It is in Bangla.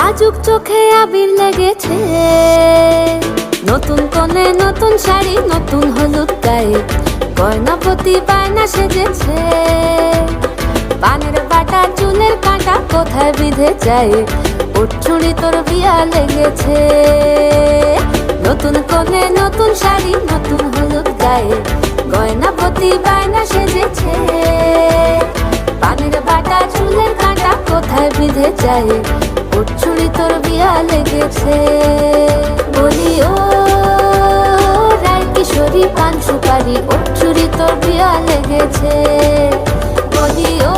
লাজুক চোখে আবির লেগেছে, নতুন কোণে নতুন শাড়ি নতুন হলুদ গায়ে, গয়নাপতি বায়না সেজেছে। পানের বাটা চুলের কাঁটা কোথায় বিঁধে যায়, ওর চুড়ি তোর বিয়া লেগেছে। নতুন কোণে নতুন শাড়ি নতুন হলুদ গায়ে, গয়নাপতি বায়না সেজেছে। পানের বাটা চুলের কাঁটা কোথায় বিঁধে যায়, ওর চুড়ি তোর বিয়া লেগেছে। বলি ও রায় কিশোরী পান সুপারি, ওর চুড়ি তোর বিয়া লেগেছে। বলি ও